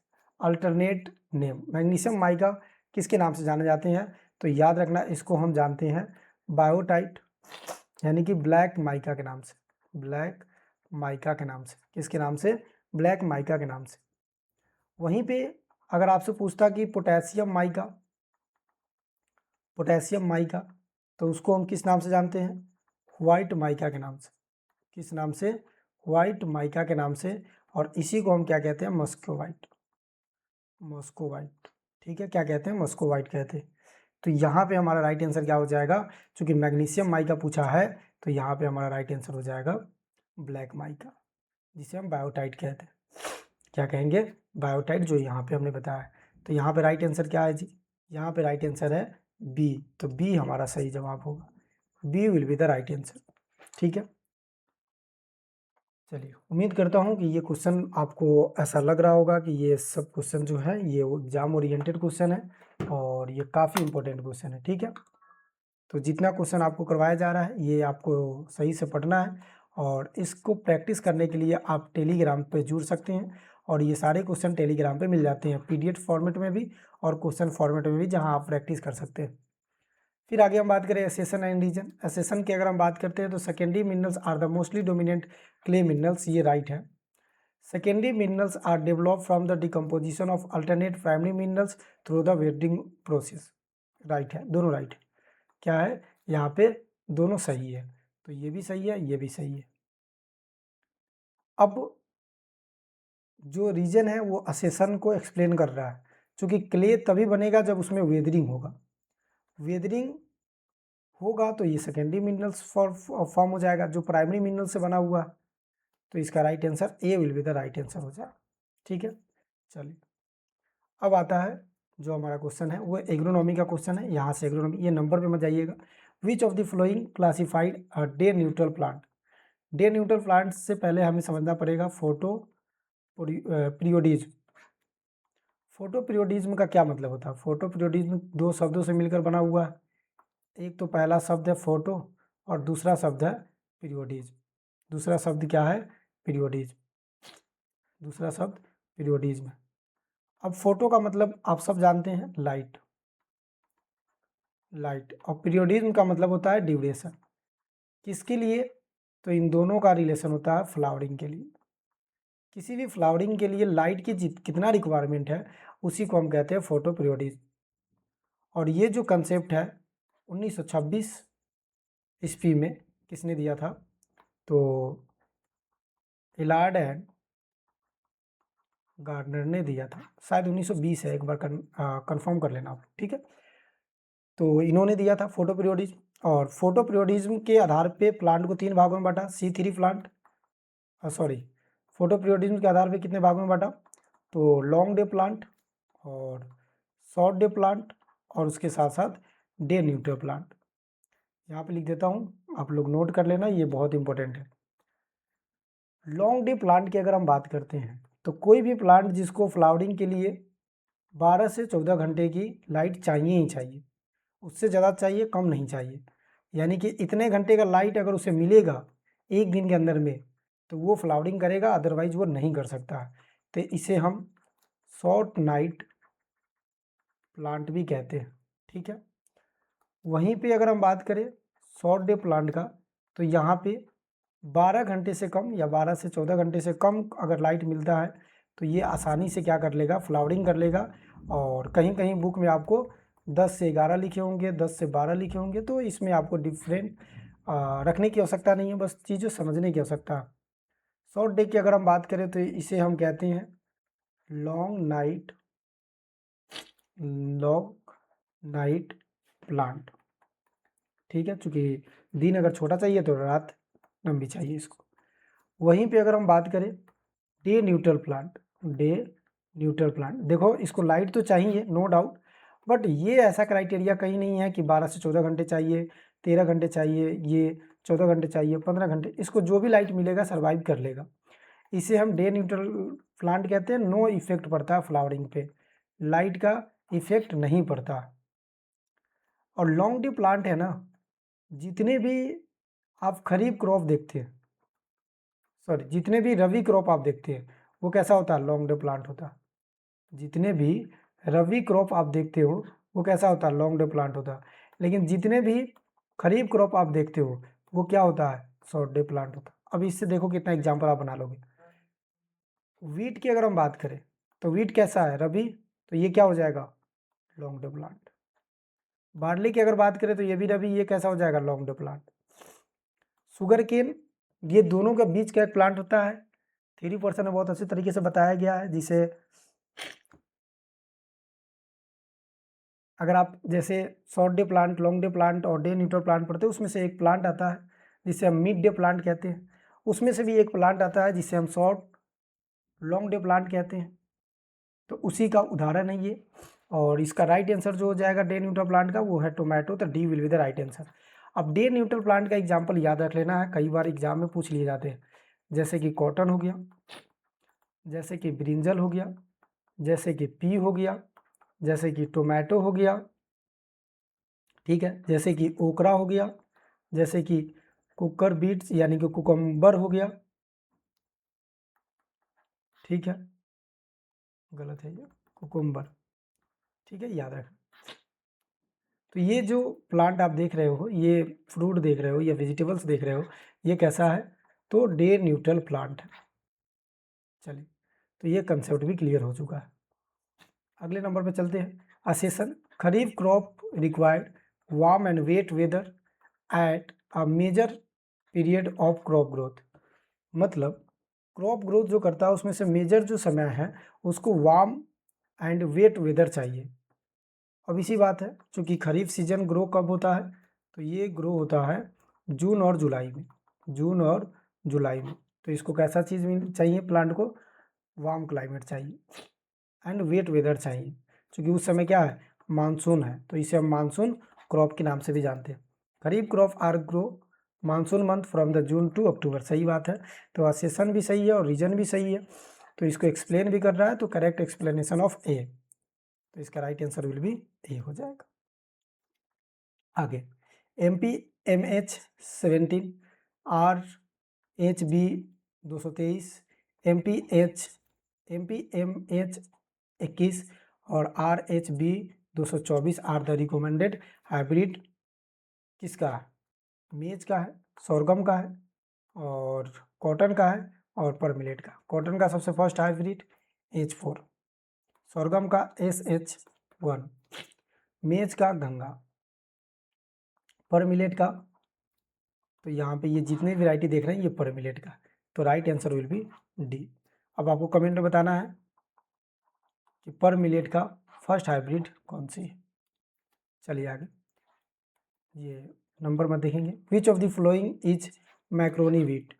alternate name. Magnesium mica किसके नाम से जाने जाते हैं? तो याद रखना, इसको हम जानते हैं बायोटाइट, यानी कि ब्लैक माइका के नाम से। ब्लैक माइका के नाम से, किसके नाम से? ब्लैक माइका के नाम से। वहीं पे अगर आपसे पूछता कि पोटेशियम माइका, पोटेशियम माइका, तो उसको हम किस नाम से जानते हैं? वाइट माइका के नाम से। किस नाम से? वाइट माइका के नाम से। और इसी को हम क्या कहते हैं? मस्कोवाइट। मस्कोवाइट, ठीक है, क्या कहते हैं? मस्कोवाइट कहते हैं। तो यहाँ पे हमारा राइट आंसर क्या हो जाएगा? क्योंकि मैग्नीशियम माइका पूछा है तो यहाँ पे हमारा राइट आंसर हो जाएगा ब्लैक माइका, जिसे हम बायोटाइट कहते हैं। क्या कहेंगे? बायोटाइट, जो यहाँ पे हमने बताया। तो यहाँ पे राइट आंसर क्या है जी? यहाँ पे राइट आंसर है बी। तो बी हमारा सही जवाब होगा। B will be the right answer. ठीक है, चलिए, उम्मीद करता हूँ कि ये क्वेश्चन आपको ऐसा लग रहा होगा कि ये सब क्वेश्चन जो है ये एग्जाम ओरिएंटेड क्वेश्चन है और ये काफ़ी इंपॉर्टेंट क्वेश्चन है, ठीक है। तो जितना क्वेश्चन आपको करवाया जा रहा है ये आपको सही से पढ़ना है और इसको प्रैक्टिस करने के लिए आप टेलीग्राम पे जुड़ सकते हैं और ये सारे क्वेश्चन टेलीग्राम पे मिल जाते हैं PDF फॉर्मेट में भी और क्वेश्चन फॉर्मेट में भी, जहाँ आप प्रैक्टिस कर सकते हैं। फिर आगे हम बात करें एसेशन एंड रीजन। एसेशन की अगर हम बात करते हैं तो secondary minerals are the mostly dominant clay minerals, ये राइट है। Secondary minerals are develop from the decomposition of alternate primary minerals through the welding process, right है, दोनों राइट है। क्या है यहाँ पे, दोनों सही है, तो ये भी सही है, ये भी सही है। अब जो रीजन है वो असेशन को एक्सप्लेन कर रहा है, क्योंकि क्ले तभी बनेगा जब उसमें वेदरिंग होगा। वेदरिंग होगा तो ये सेकेंडरी मिनरल्स फॉर्म हो जाएगा जो प्राइमरी मिनरल से बना हुआ, तो इसका right answer A will be the right answer हो जाएगा, ठीक है। चलिए, अब आता है जो हमारा क्वेश्चन है वो एग्रोनॉमी का क्वेश्चन है। यहाँ से एग्रोनॉमी, ये नंबर पे मत जाइएगा। विच of the flowing classified day neutral plant. Day neutral plant से पहले हमें समझना पड़ेगा फोटो पीरियोडिज्म। फोटो पीरियोडिज्म का क्या मतलब होता है। फोटो पीरियोडिज्म दो शब्दों से मिलकर बना हुआ है। एक तो पहला शब्द है फोटो और दूसरा शब्द है पीरियोडिज्म। दूसरा शब्द क्या है, पीरियोडिज्म। दूसरा शब्द पीरियोडिज्म है। अब फोटो का मतलब आप सब जानते हैं, लाइट। लाइट और पीरियोडिज्म का मतलब होता है ड्यूरेशन। किसके लिए, तो इन दोनों का रिलेशन होता है फ्लावरिंग के लिए। किसी भी फ्लावरिंग के लिए लाइट की कितना रिक्वायरमेंट है उसी को हम कहते हैं फोटो पीरियोडिज्म। और ये जो कंसेप्ट है 1926 ईस्वी में किसने दिया था, तो इलार्ड एंड गार्डनर ने दिया था। शायद 1920 है, एक बार कंफर्म कर लेना आप, ठीक है। तो इन्होंने दिया था फोटो पीरियोडिज्म। और फोटो पीरियोडिज्म के आधार पे प्लांट को 3 भागों में बांटा। C3 plant, sorry, photo periodism के आधार पे कितने भागों में बांटा, तो लॉन्ग डे प्लांट और शॉर्ट डे प्लांट और उसके साथ साथ डे न्यूट्रल प्लांट। यहाँ पे लिख देता हूँ, आप लोग नोट कर लेना, ये बहुत इंपॉर्टेंट है। लॉन्ग डे प्लांट की अगर हम बात करते हैं तो कोई भी प्लांट जिसको फ्लावरिंग के लिए 12 से 14 घंटे की लाइट चाहिए ही चाहिए, उससे ज़्यादा चाहिए, कम नहीं चाहिए। यानी कि इतने घंटे का लाइट अगर उसे मिलेगा एक दिन के अंदर में तो वो फ्लावरिंग करेगा, अदरवाइज वो नहीं कर सकता। तो इसे हम शॉर्ट नाइट प्लांट भी कहते हैं, ठीक है। वहीं पे अगर हम बात करें शॉर्ट डे प्लांट का, तो यहाँ पे 12 घंटे से कम या 12 से 14 घंटे से कम अगर लाइट मिलता है तो ये आसानी से क्या कर लेगा, फ्लावरिंग कर लेगा। और कहीं कहीं बुक में आपको 10 से 11 लिखे होंगे, 10 से 12 लिखे होंगे, तो इसमें आपको डिफरेंट रखने की आवश्यकता नहीं है, बस चीज़ें समझने की आवश्यकता है। शॉर्ट डे की अगर हम बात करें तो इसे हम कहते हैं लॉन्ग नाइट प्लांट, ठीक है। चूँकि दिन अगर छोटा चाहिए तो रात लंबी चाहिए इसको। वहीं पे अगर हम बात करें डे न्यूट्रल प्लांट, देखो इसको लाइट तो चाहिए नो डाउट, बट ये ऐसा क्राइटेरिया कहीं नहीं है कि 12 से 14 घंटे चाहिए, 13 घंटे चाहिए, ये 14 घंटे चाहिए, 15 घंटे, इसको जो भी लाइट मिलेगा सर्वाइव कर लेगा। इसे हम डे न्यूट्रल प्लांट कहते हैं। नो इफेक्ट पड़ता है फ्लावरिंग पे, लाइट का इफेक्ट नहीं पड़ता। और लॉन्ग डे प्लांट है ना, जितने भी आप खरीफ क्रॉप देखते हैं, सॉरी जितने भी रवि क्रॉप आप देखते हैं वो कैसा होता है, लॉन्ग डे प्लांट होता है। जितने भी रवि क्रॉप आप देखते हो वो कैसा होता है, लॉन्ग डे प्लांट होता है। लेकिन जितने भी खरीफ क्रॉप आप देखते हो वो क्या होता है, शॉर्ट डे प्लांट होता है। अब इससे देखो कितना एग्जाम्पल आप बना लोगे। वीट की अगर हम बात करें तो वीट कैसा है, रबी, तो ये क्या हो जाएगा, लॉन्ग डे प्लांट। बार्ली की अगर बात करें तो ये भी रबी, ये कैसा हो जाएगा, long day plant. Sugar cane, ये दोनों के बीच का एक प्लांट होता है। 3% में बहुत अच्छे तरीके से बताया गया है, जिसे अगर आप जैसे short day plant, long day plant और डे न्यूट्रल प्लांट पढ़ते हैं, उसमें से एक प्लांट आता है जिसे हम मिड डे प्लांट कहते हैं। उसमें से भी एक प्लांट आता है जिसे हम शॉर्ट लॉन्ग डे प्लांट कहते हैं। तो उसी का उदाहरण है ये। और इसका राइट आंसर जो हो जाएगा डे न्यूट्रल प्लांट का वो है टोमेटो, तो D will be the right answer. अब डे न्यूट्रल प्लांट का एग्जाम्पल याद रख लेना है, कई बार एग्जाम में पूछ लिए जाते हैं। जैसे कि कॉटन हो गया, जैसे कि ब्रिंजल हो गया, जैसे कि पी हो गया, जैसे कि टोमेटो हो गया, ठीक है, जैसे कि ओकरा हो गया, जैसे कि कुकर बीट्स यानी कि कुकम्बर हो गया, ठीक है, गलत है ये, कुकुम्बर, ठीक है, याद रखना। तो ये जो प्लांट आप देख रहे हो, ये फ्रूट देख रहे हो या वेजिटेबल्स देख रहे हो, ये कैसा है, तो डे न्यूट्रल प्लांट है। चलिए, तो ये कंसेप्ट भी क्लियर हो चुका है। अगले नंबर पे चलते हैं। असेसन, kharif crop required warm and wet weather at a major period of crop growth. मतलब क्रॉप ग्रोथ जो करता है उसमें से मेजर जो समय है उसको वार्म एंड वेट वेदर चाहिए। अब इसी बात है, चूँकि खरीफ सीजन ग्रो कब होता है, तो ये ग्रो होता है जून और जुलाई में, जून और जुलाई में। तो इसको कैसा चीज़ चाहिए, प्लांट को वार्म क्लाइमेट चाहिए एंड वेट वेदर चाहिए, क्योंकि उस समय क्या है, मानसून है, तो इसे हम मानसून क्रॉप के नाम से भी जानते हैं। Kharif crop are grow monsoon month from the June to October, सही बात है। तो असेसन भी सही है और रीजन भी सही है, तो इसको एक्सप्लेन भी कर रहा है, तो करेक्ट एक्सप्लेनेशन ऑफ ए, तो इसका राइट आंसर विल बी ए हो जाएगा। आगे MP MH17, RH223, MP MH21 और RH224 are the recommended hybrid किसका है, मेज का है, सोरगम का है और कॉटन का है और पर मिलेट का। कॉटन का सबसे फर्स्ट हाइब्रिड H4, सोरगम का SH1, मेज का गंगा, पर मिलेट का, तो यहाँ पे ये जितने वैरायटी देख रहे हैं ये पर मिलेट का, तो right answer will be D. अब आपको कमेंट में बताना है कि पर मिलेट का फर्स्ट हाइब्रिड कौन सी है। चलिए आगे, ये नंबर में देखेंगे। विच of the following is macaroni wheat.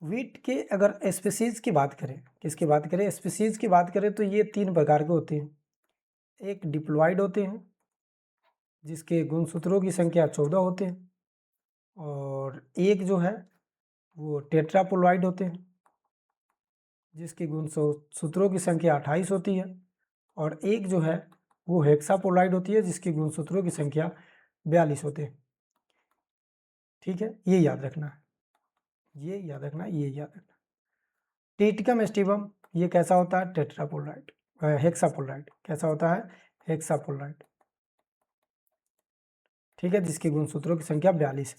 Wheat के अगर स्पीसीज की बात करें, किसकी बात करें, स्पीसीज की बात करें, तो ये 3 प्रकार के होते हैं। एक डिप्लॉइड होते हैं जिसके गुणसूत्रों की संख्या 14 होते हैं, और एक जो है वो टेट्रापोलॉइड होते हैं जिसकी गुणसूत्रों की संख्या 28 होती है, और एक जो है वो हेक्सापोलॉइड होती है जिसकी गुणसूत्रों की संख्या 42 होते हैं। ठीक है, ये याद रखना है, ये याद रखना, ये याद रखना। टिटिकम एस्टिवम ये कैसा होता है, टेट्रापोलॉइड, हेक्सापोलॉइड, कैसा होता है, हेक्सापोलॉइड, ठीक है, जिसकी गुणसूत्रों की संख्या 42 है,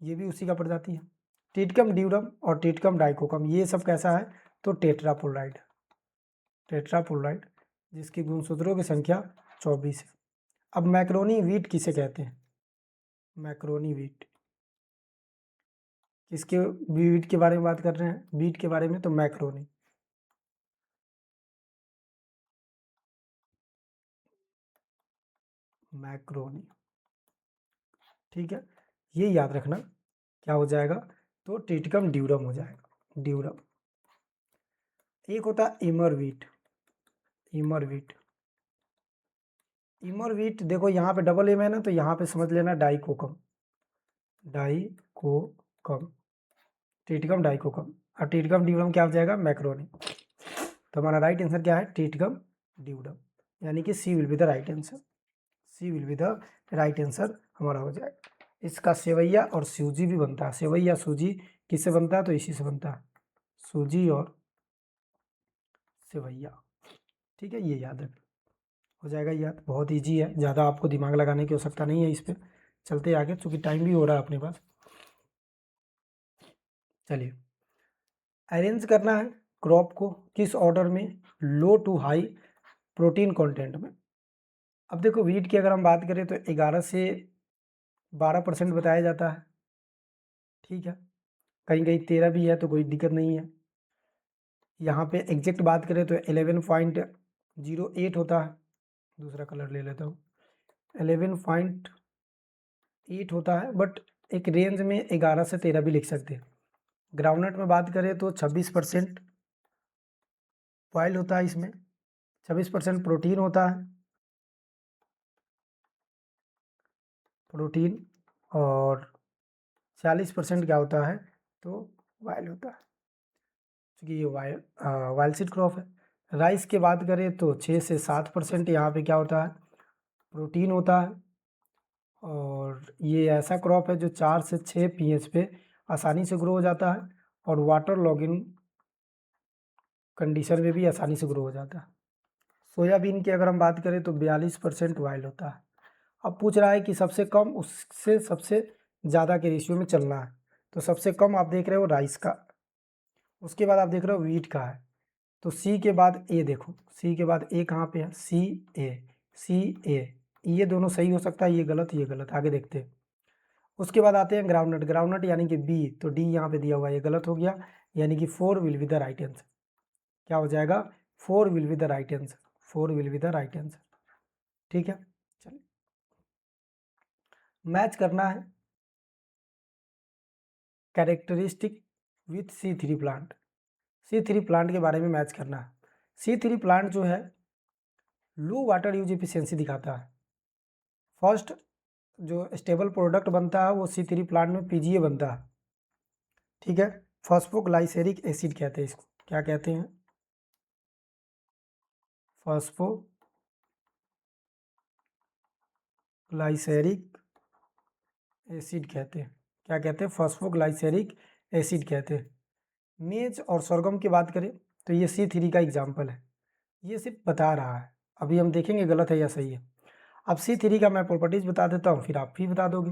ये भी उसी का प्रजाति है। टिटिकम ड्यूरम और टिटिकम डाइकोकम ये सब कैसा है, तो टेट्रापोलॉइड, टेट्रापोलॉइड जिसकी गुणसूत्रों की संख्या 24 है। अब मैक्रोनी वीट किसे कहते हैं, मैक्रोनी वीट, किसके वीट के बारे में बात कर रहे हैं, वीट के बारे में, तो मैक्रोनी, मैक्रोनी, ठीक है, ये याद रखना क्या हो जाएगा, तो टिटिकम ड्यूरम हो जाएगा, ड्यूरम। एक होता है इमर वीट, इमर वीट, इमर वीट देखो यहाँ पे डबल एम है ना, तो यहाँ पे समझ लेना डाइकोकम, डाइकोकम, टिटिकम डाइकोकम, और टिटिकम ड्यूरम क्या हो जाएगा, मैक्रोनी। तो हमारा राइट आंसर क्या है, टिटिकम ड्यूरम, यानी कि C will be the right answer, C will be the right answer हमारा हो जाएगा। इसका सेवैया और सूजी भी बनता है, सेवैया सूजी किससे बनता है, तो इसी से बनता है, सूजी और सेवैया, ठीक है, ये याद रखना, हो जाएगा याद, बहुत इजी है, ज़्यादा आपको दिमाग लगाने की आवश्यकता नहीं है इस पर। चलते आगे, चूँकि टाइम भी हो रहा है अपने पास। चलिए, अरेंज करना है क्रॉप को किस ऑर्डर में, लो टू हाई प्रोटीन कंटेंट में। अब देखो वीट की अगर हम बात करें तो 11 से 12% बताया जाता है, ठीक है, कहीं कहीं 13 भी है, तो कोई दिक्कत नहीं है। यहाँ पे एग्जैक्ट बात करें तो 11.08 होता है, दूसरा कलर ले लेता हूँ, 11.8 होता है, बट एक रेंज में 11 से 13 भी लिख सकते हैं। ग्राउंडनट में बात करें तो 26% ऑयल होता है, इसमें 26% प्रोटीन होता है, प्रोटीन, और 40% क्या होता है, तो वाइल होता है, क्योंकि ये वाइल सीड क्रॉप है। राइस की बात करें तो 6 से 7% यहाँ पे क्या होता है, प्रोटीन होता है। और ये ऐसा क्रॉप है जो 4 से 6 pH पे आसानी से ग्रो हो जाता है और वाटर लॉगिंग कंडीशन में भी आसानी से ग्रो हो जाता है। सोयाबीन की अगर हम बात करें तो 42% वाइल होता है। अब पूछ रहा है कि सबसे कम उससे सबसे ज़्यादा के रेशियो में चलना है, तो सबसे कम आप देख रहे हो राइस का, उसके बाद आप देख रहे हो वीट का है, तो सी के बाद ए देखो, सी के बाद ए कहाँ पे है, सी ए, सी ए, ये दोनों सही हो सकता है, ये गलत ये गलत, आगे देखते हैं। उसके बाद आते हैं ग्राउंडनट, ग्राउंडनट यानी कि बी, तो डी यहाँ पे दिया हुआ है, ये गलत हो गया, यानी कि 4 will be the right answer. क्या हो जाएगा, 4 will be the right answer, 4 will be the right answer. ठीक है, चलिए मैच करना है characteristic with C3 plant. C3 plant के बारे में मैच करना है। C3 प्लांट जो है लो वाटर यूज एफिशिएंसी दिखाता है। फर्स्ट जो स्टेबल प्रोडक्ट बनता है वो C3 प्लांट में PGA बनता है। ठीक है, फॉस्फोग्लाइसेरिक एसिड कहते हैं इसको, क्या कहते हैं, फॉस्फोग्लाइसेरिक एसिड कहते हैं। क्या कहते हैं, फॉस्फोग्लाइसेरिक एसिड कहते हैं। मेज और sorghum की बात करें तो ये C3 का एग्जाम्पल है, ये सिर्फ बता रहा है, अभी हम देखेंगे गलत है या सही है। अब C3 का मैं प्रॉपर्टीज बता देता हूँ, फिर आप भी बता दोगे।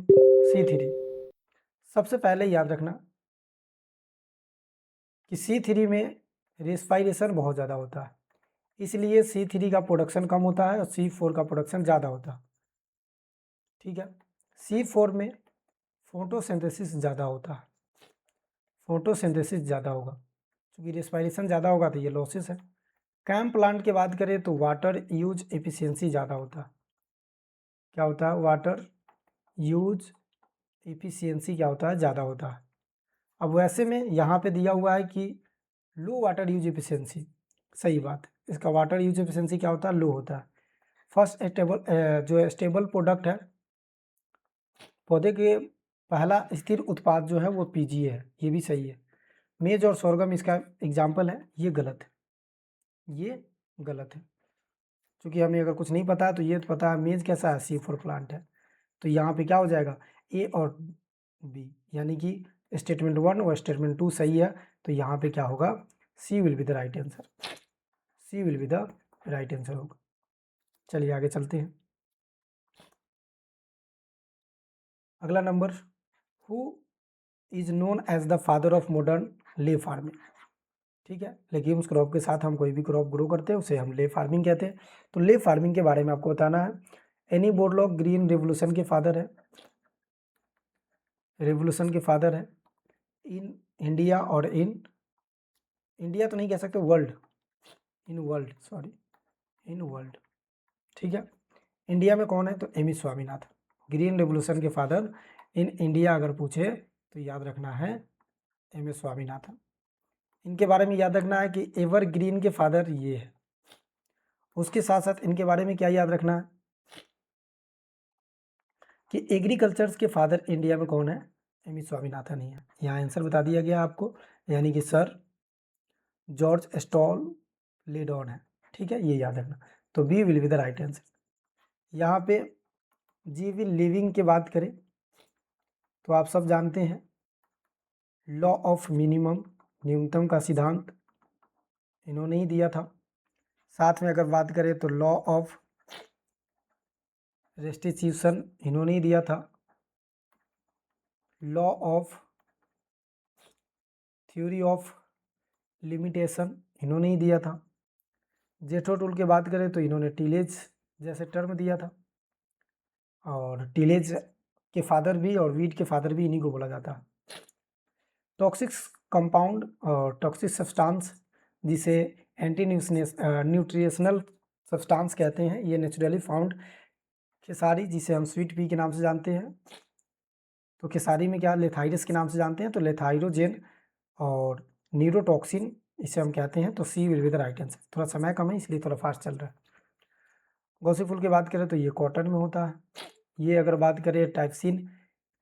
C3 सबसे पहले याद रखना कि C3 में रेस्पायरेशन बहुत ज़्यादा होता है, इसलिए C3 का प्रोडक्शन कम होता है और C4 का प्रोडक्शन ज़्यादा होता है। ठीक है, C4 में फोटोसिंथेसिस ज़्यादा होता है, फोटोसिंथेसिस ज़्यादा होगा, क्योंकि रेस्पायरेशन ज़्यादा होगा तो ये लॉसेस है। कैम प्लांट की बात करें तो वाटर यूज एफिशिएंसी ज़्यादा होता है। क्या होता है, वाटर यूज एफिशिएंसी क्या होता है, ज़्यादा होता है। अब वैसे में यहाँ पे दिया हुआ है कि लो वाटर यूज एफिशिएंसी, सही बात है, इसका वाटर यूज एफिशिएंसी क्या होता है, लो होता है। फर्स्ट स्टेबल जो स्टेबल प्रोडक्ट है पौधे के, पहला स्थिर उत्पाद जो है वो PGA है, ये भी सही है। मेज और sorghum इसका एग्जाम्पल है, ये गलत है, ये गलत है, क्योंकि हमें अगर कुछ नहीं पता है तो ये तो पता है मेज कैसा है, C4 प्लांट है, तो यहाँ पे क्या हो जाएगा, ए और बी, यानी कि स्टेटमेंट 1 और स्टेटमेंट 2 सही है, तो यहाँ पे क्या होगा, C will be the right answer, C will be the right answer होगा। चलिए आगे चलते हैं। अगला number, who is known as the father of modern ley farming. ठीक है, लेग्यूम्स क्रॉप के साथ हम कोई भी क्रॉप ग्रो करते हैं उसे हम ले फार्मिंग कहते हैं। तो ले फार्मिंग के बारे में आपको बताना है। एनी बोरलॉग ग्रीन रेवोल्यूशन के फादर है, रेवोल्यूशन के फादर है इन इंडिया और इन इंडिया तो नहीं कह सकते, world, in world, sorry, in world. ठीक है, इंडिया में कौन है, तो MS स्वामीनाथन, ग्रीन रेवोल्यूशन के फादर इन इंडिया अगर पूछे तो याद रखना है MS स्वामीनाथन। इनके बारे में याद रखना है कि एवर ग्रीन के फादर ये है। उसके साथ साथ इनके बारे में क्या याद रखना है कि एग्रीकल्चर के फादर इंडिया में कौन है, MS स्वामीनाथन ही है। यहाँ आंसर बता दिया गया आपको, यानी कि सर जॉर्ज स्टॉल लेडॉन है। ठीक है, ये याद रखना, तो B will be the right answer. यहाँ पे जी विल लिविंग की बात करें तो आप सब जानते हैं लॉ ऑफ मिनिमम, न्यूनतम का सिद्धांत इन्होंने ही दिया था। साथ में अगर बात करें तो लॉ ऑफ रेस्टिट्यूशन इन्होंने ही दिया था। Law of theory of limitation इन्होंने ही दिया था। जेठो टूल की बात करें तो इन्होंने टीलेज जैसे टर्म दिया था, और टीलेज के फादर भी और वीट के फादर भी इन्हीं को बोला जाता है। टॉक्सिक कंपाउंड और टॉक्सिक सब्सटेंस जिसे एंटी न्यूट्रिशनल सब्सटेंस कहते हैं, ये नेचुरली फाउंड खेसारी, जिसे हम स्वीट पी के नाम से जानते हैं, तो खेसारी में क्या लेथाइरस के नाम से जानते हैं, तो लेथाइरोजेन और न्यूरोटॉक्सिन इसे हम कहते हैं, तो C will be the right answer. थोड़ा समय कम है इसलिए थोड़ा फास्ट चल रहा है। गॉसी फूल की बात करें तो ये कॉटन में होता है। ये अगर बात करें टाइपसिन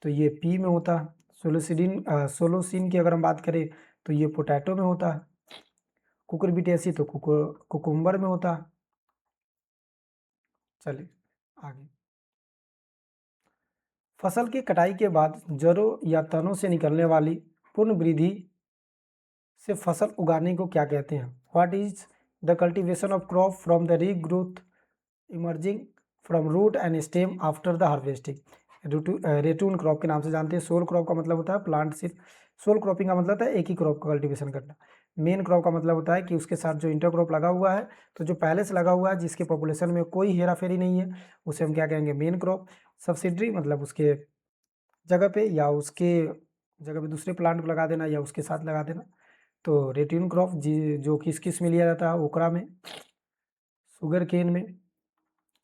तो ये पी में होता है, सोलोसिन की अगर हम बात करें तो ये पोटैटो में होता है। कुकुरबिटेसी तो कुकुम्बर में होता है। चलिए आगे। फसल की कटाई के बाद जड़ों या तनों से निकलने वाली पूर्ण वृद्धि से फसल उगाने को क्या कहते हैं? What is the cultivation of crop from the regrowth emerging from root and stem after the harvesting. Ratoon crop के नाम से जानते हैं। सोल क्रॉप का मतलब होता है प्लांट से, सोल क्रॉपिंग का मतलब होता है एक ही क्रॉप का कल्टीवेशन करना। मेन क्रॉप का मतलब होता है कि उसके साथ जो इंटर क्रॉप लगा हुआ है, तो जो पहले से लगा हुआ है जिसके पॉपुलेशन में कोई हेरा फेरी नहीं है, उसे हम क्या कहेंगे? Main crop. सब्सिडरी मतलब उसके जगह पे या उसके जगह पे दूसरे प्लांट को लगा देना या उसके साथ लगा देना। तो रेटिन क्रॉप जो किस किस में लिया जाता है? ओकरा में, शुगर केन में,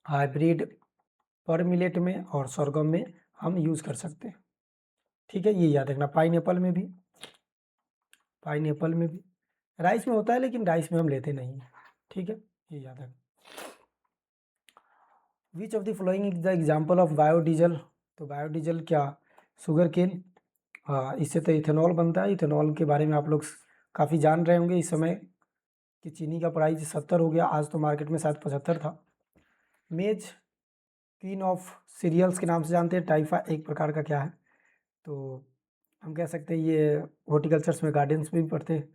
हाइब्रिड पर मिलेट में और sorghum में हम यूज़ कर सकते हैं। ठीक है, ये याद रखना। पाइनएप्पल में भी, पाइनएप्पल में भी, राइस में होता है लेकिन राइस में हम लेते नहीं हैं। ठीक है, ये याद रखना। Which of the following is the example of biodiesel? तो बायोडीजल क्या? Sugar cane. इससे तो इथेनॉल बनता है। इथेनॉल के बारे में आप लोग काफ़ी जान रहे होंगे इस समय कि चीनी का प्राइस 70 हो गया, आज तो मार्केट में शायद 75 था। मेज क्वीन ऑफ सीरियल्स के नाम से जानते हैं। टाइफा एक प्रकार का क्या है? तो हम कह सकते हैं ये हॉर्टिकल्चर्स में, गार्डन्स में भी पढ़ते हैं।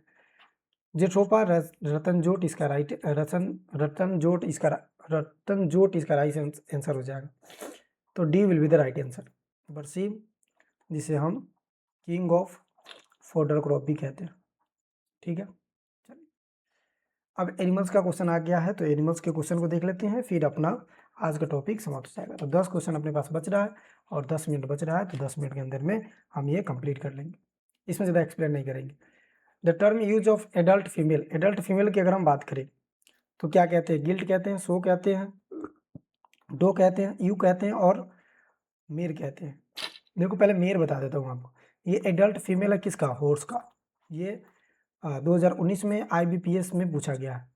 जेट्रोपा रतनजोट इसका राइट रतनजोट इसका राइट आंसर हो जाएगा। तो D will be the right answer. बरसीम, जिसे हम किंग ऑफ फोडर क्रॉप भी कहते हैं। ठीक है, चलिए अब एनिमल्स का क्वेश्चन आ गया है, तो एनिमल्स के क्वेश्चन को देख लेते हैं, फिर अपना आज का टॉपिक समाप्त हो जाएगा। तो 10 क्वेश्चन अपने पास बच रहा है और 10 मिनट बच रहा है, तो 10 मिनट के अंदर में हम ये कंप्लीट कर लेंगे, इसमें ज़्यादा एक्सप्लेन नहीं करेंगे। The term use of adult female, adult female की अगर हम बात करें तो क्या कहते हैं? गिल्ट कहते हैं, सो कहते हैं, डो कहते हैं, यू कहते हैं और मेर कहते हैं। देखो पहले मेर बता देता हूँ आपको। ये एडल्ट फीमेल है किसका? हॉर्स का। ये 2019 में IBPS में पूछा गया है,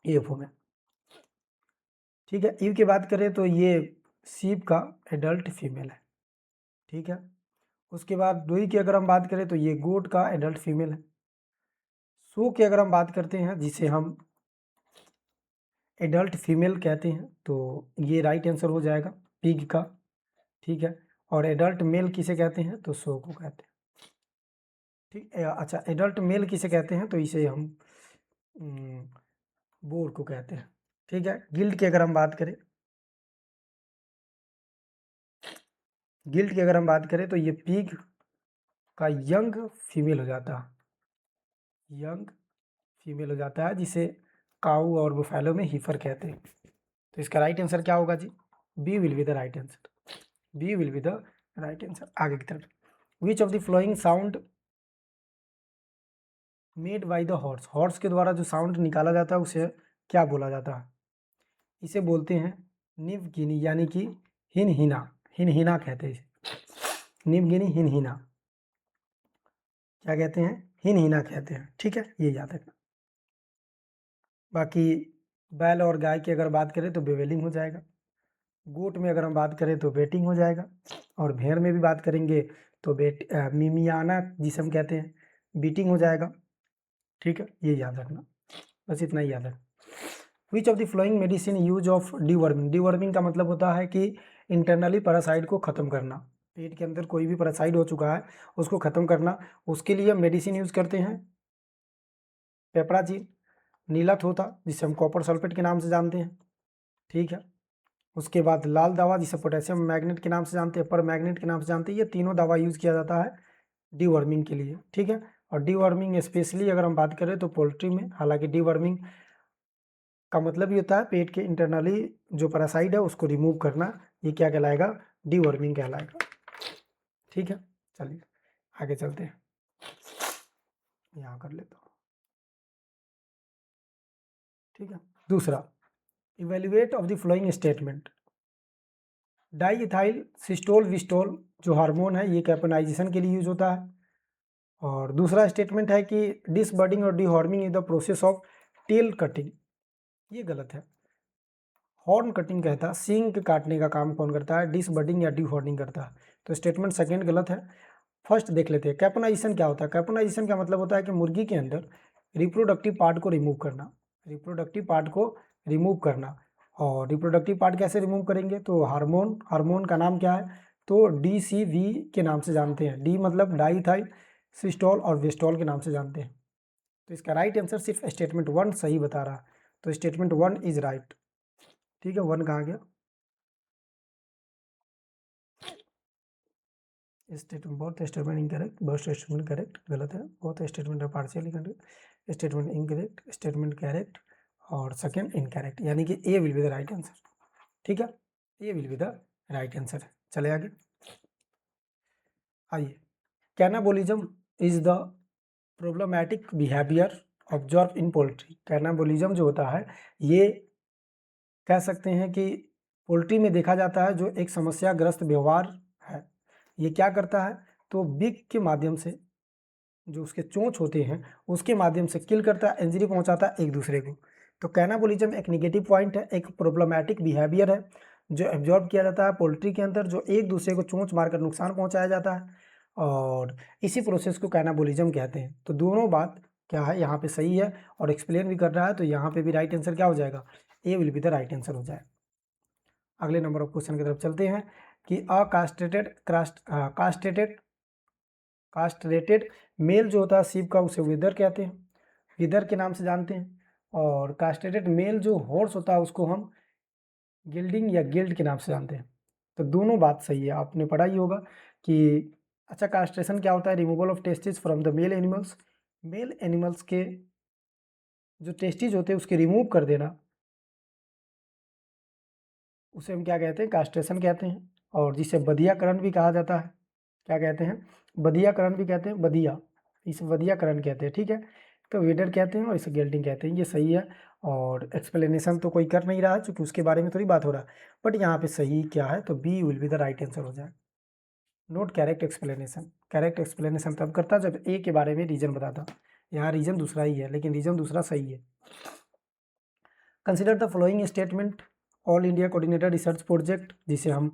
AFO में। ठीक है, यू की बात करें तो ये सीप का एडल्ट फीमेल है। ठीक है, उसके बाद डोई की अगर हम बात करें तो ये गोट का एडल्ट फीमेल है। सो की अगर हम बात करते हैं, जिसे हम एडल्ट फीमेल कहते हैं, तो ये राइट आंसर हो जाएगा पिग का। ठीक है, और एडल्ट मेल किसे कहते हैं? तो सो को कहते हैं। ठीक है, अच्छा एडल्ट मेल किसे कहते हैं? तो इसे हम बोर को कहते हैं। ठीक है, गिल्ड की अगर हम बात करें, गिल्ड की अगर हम बात करें तो ये पिग का यंग फीमेल हो जाता है, यंग फीमेल हो जाता है, जिसे काऊ और बुफैलो में हीफर कहते हैं। तो इसका राइट आंसर क्या होगा जी? B will be the right answer. B will be the right answer. आगे की तरफ, which of the following sound made by the horse, horse के द्वारा जो साउंड निकाला जाता है उसे क्या बोला जाता है? इसे बोलते हैं निवगिनी, यानी कि हिनहिना, हिनहिना कहते हैं इसे। निवगिनी हिनहिना क्या कहते हैं? हिनहिना कहते हैं। ठीक है, ये याद रखना। बाकी बैल और गाय की अगर बात करें तो बेवेलिंग हो जाएगा। गोट में अगर हम बात करें तो बेटिंग हो जाएगा। और भेड़ में भी बात करेंगे तो मिमियाना जिसे हम कहते हैं, बीटिंग हो जाएगा। ठीक है, ये याद रखना, बस इतना ही याद रखना। Which of the flowing medicine use of deworming, deworming का मतलब होता है कि इंटरनली पैरासाइट को ख़त्म करना। पेट के अंदर कोई भी पैरासाइट हो चुका है उसको ख़त्म करना, उसके लिए हम मेडिसिन यूज़ करते हैं। पेपराजिन, नीला थोथा जिसे हम कॉपर सल्फेट के नाम से जानते हैं। ठीक है, उसके बाद लाल दवा जिसे पोटेशियम मैग्नेट के नाम से जानते हैं, पर मैग्नेट के नाम से जानते हैं। ये तीनों दवा यूज़ किया जाता है डीवर्मिंग के लिए। ठीक है, और डीवर्मिंग स्पेशली अगर हम बात करें तो पोल्ट्री में, हालांकि डीवर्मिंग का मतलब ये होता है पेट के इंटरनली जो पैरासाइट है उसको रिमूव करना, ये क्या कहलाएगा? डीवर्मिंग कहलाएगा। ठीक है, चलिए आगे चलते हैं, यहाँ कर लेता हूँ। ठीक है, दूसरा, evaluate of the following statement. Diethyl सिस्टोल विस्टोल जो हार्मोन है ये कैपोनाइजेशन के लिए यूज होता है। और दूसरा स्टेटमेंट है कि डिसबर्डिंग और dehorning is the process of tail cutting, ये गलत है। हॉर्न कटिंग कहता है, सींग के काटने का काम कौन करता है? डिसबर्डिंग या डिहॉर्निंग करता है। तो स्टेटमेंट सेकंड गलत है। फर्स्ट देख लेते हैं कैपोनाइजेशन क्या होता है। कैपोनाइजेशन का मतलब होता है कि मुर्गी के अंदर रिप्रोडक्टिव पार्ट को रिमूव करना, रिप्रोडक्टिव पार्ट को रिमूव करना। और रिप्रोडक्टिव पार्ट कैसे रिमूव करेंगे, तो हार्मोन, हार्मोन का नाम क्या है, तो DCV के नाम से जानते हैं। डी मतलब डाईथाइल सिस्टोल और वेस्टोल के नाम से जानते हैं। तो इसका राइट आंसर सिर्फ स्टेटमेंट 1 सही बता रहा है, तो स्टेटमेंट 1 इज राइट। ठीक है, 1 कहाँ गया, स्टेटमेंट, बहुत स्टेटमेंट इनकरेक्ट, बहुत स्टेटमेंट करेक्ट, गलत है, बहुत स्टेटमेंट है partially correct, statement incorrect, statement correct और सेकंड इनकरेक्ट, यानी कि A will be the right answer. ठीक है, A will be the right answer. चले आगे, आइए, cannibalism is the problematic behaviour observe in poultry. Cannibalism जो होता है ये कह सकते हैं कि पोल्ट्री में देखा जाता है, जो एक समस्याग्रस्त व्यवहार है। ये क्या करता है, तो बिग के माध्यम से, जो उसके चोंच होते हैं उसके माध्यम से किल करता है, इंजरी पहुंचाता है एक दूसरे को। तो कैनाबोलिज्म एक नेगेटिव पॉइंट है, एक प्रॉब्लमैटिक बिहेवियर है जो एब्जॉर्ब किया जाता है पोल्ट्री के अंदर, जो एक दूसरे को चोंच मारकर नुकसान पहुंचाया जाता है, और इसी प्रोसेस को कैनाबोलिज्म कहते हैं। तो दोनों बात क्या है यहाँ पे सही है और एक्सप्लेन भी कर रहा है, तो यहाँ पे भी राइट आंसर क्या हो जाएगा, A will be the right answer हो जाएगा। अगले नंबर ऑफ क्वेश्चन की तरफ चलते हैं कि कास्ट्रेटेड मेल जो होता है सीप का, उसे विदर कहते हैं, विदर के नाम से जानते हैं। और कास्ट्रेटेड मेल जो हॉर्स होता है उसको हम गिल्डिंग या गिल्ड के नाम से जानते हैं। तो दोनों बात सही है, आपने पढ़ा ही होगा कि अच्छा कास्ट्रेशन क्या होता है, removal of testis from the male animals, male animals के जो टेस्टिस होते हैं उसके रिमूव कर देना, उसे हम क्या कहते हैं, कास्ट्रेशन कहते हैं। और जिसे बधियाकरण भी कहा जाता है, क्या कहते हैं, बधियाकरण भी कहते हैं, बधिया, इसे बधियाकरण कहते हैं। ठीक है, तो विडर कहते हैं और इसे गेल्टिंग कहते हैं, ये सही है। और एक्सप्लेनेशन तो कोई कर नहीं रहा है क्योंकि उसके बारे में थोड़ी बात हो रहा है, बट यहाँ पे सही क्या है, तो B will be the right answer हो जाए। Not correct explanation, correct explanation तब करता जब ए के बारे में रीजन बताता, यहाँ रीजन दूसरा ही है लेकिन रीजन दूसरा सही है। Consider the following statement, all India coordinator research project, जिसे हम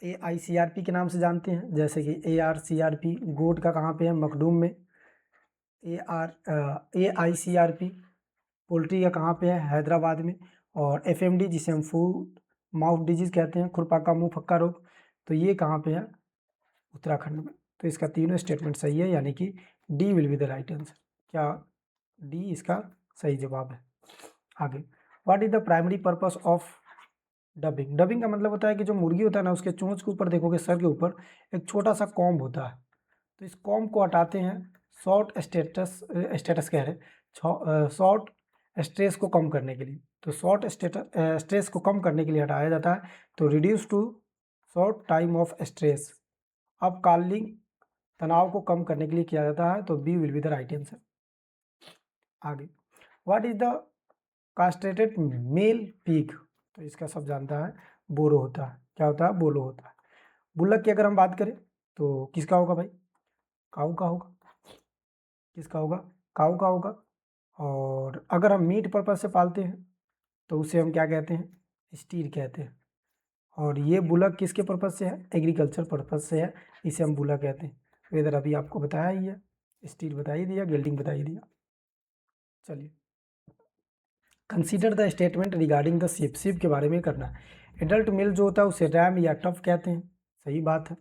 AICRP के नाम से जानते हैं, जैसे कि ARCRP गोड का कहाँ पे है, मखडूम में। AICRP पोल्ट्री का कहाँ पे है, हैदराबाद में। और FMD जिसे हम फूड माउथ डिजीज कहते हैं, खुरपाका मुंह फक्का रोग, तो ये कहाँ पे है, उत्तराखंड में। तो इसका तीनों स्टेटमेंट सही है, यानी कि D will be the right answer. क्या डी इसका सही जवाब है। आगे, what is the primary purpose of dubbing. Dubbing का मतलब होता है कि जो मुर्गी होता है ना, उसके चोंच के ऊपर देखोगे, सर के ऊपर एक छोटा सा कॉम्ब होता है, तो इस कॉम्ब को हटाते हैं, शॉर्ट स्टेटस कह रहे, शॉर्ट स्ट्रेस को कम करने के लिए। तो शॉर्ट स्ट्रेस को कम करने के लिए हटाया जाता है, तो reduce to short time of stress, अल्पकालिक तनाव को कम करने के लिए किया जाता है, तो B will be the right answer. आगे, what is the castrated male pig, तो इसका सब जानता है, बोरो होता है। क्या होता है, बोलो होता है। बुल्लक की अगर हम बात करें तो किसका होगा भाई, काऊ का होगा, किसका होगा, काऊ का होगा। और अगर हम मीट पर्पज से पालते हैं तो उसे हम क्या कहते हैं, स्टीर कहते हैं। और ये बुलक किसके पर्पज से है, एग्रीकल्चर पर्पज से है, इसे हम बुलक कहते हैं। वेदर अभी आपको बताया ही है, स्टीर बता ही दिया, गेल्डिंग बता ही दिया। चलिए, consider the statement regarding the ship, ship के बारे में करना है। एडल्ट मेल जो होता है उसे रैम या टफ कहते हैं, सही बात है,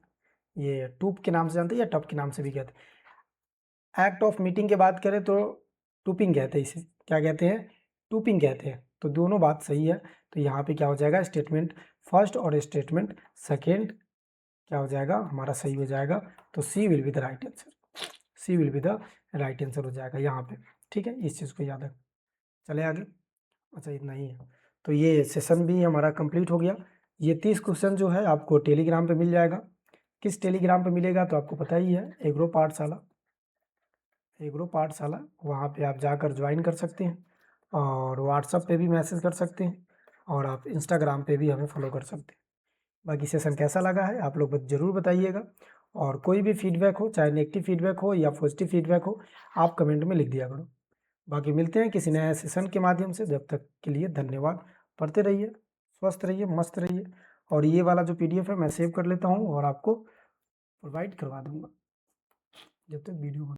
ये टूप के नाम से जानते हैं या टफ के नाम से भी कहते हैं। एक्ट ऑफ मीटिंग की बात करें तो टूपिंग कहते हैं, इसे क्या कहते हैं, टूपिंग कहते हैं। तो दोनों बात सही है, तो यहाँ पे क्या हो जाएगा, स्टेटमेंट फर्स्ट और स्टेटमेंट सेकेंड क्या हो जाएगा, हमारा सही हो जाएगा। तो C will be the right answer, C will be the right answer हो जाएगा यहाँ पे। ठीक है, इस चीज़ को याद रख, चले आगे। अच्छा, इतना ही है, तो ये सेशन भी हमारा कंप्लीट हो गया। ये 30 क्वेश्चन जो है आपको टेलीग्राम पे मिल जाएगा। किस टेलीग्राम पे मिलेगा, तो आपको पता ही है, एग्रो पाठशाला, एग्रो पाठशाला, वहाँ पे आप जाकर ज्वाइन कर सकते हैं, और व्हाट्सएप पे भी मैसेज कर सकते हैं, और आप इंस्टाग्राम पे भी हमें फॉलो कर सकते हैं। बाकी सेशन कैसा लगा है आप लोग ज़रूर बताइएगा, और कोई भी फीडबैक हो, चाहे नेगेटिव फीडबैक हो या पॉजिटिव फीडबैक हो, आप कमेंट में लिख दिया करो। बाकी मिलते हैं किसी नए सेशन के माध्यम से, जब तक के लिए धन्यवाद। पढ़ते रहिए, स्वस्थ रहिए, मस्त रहिए। और ये वाला जो PDF है मैं सेव कर लेता हूँ और आपको प्रोवाइड करवा दूँगा। जब तक वीडियो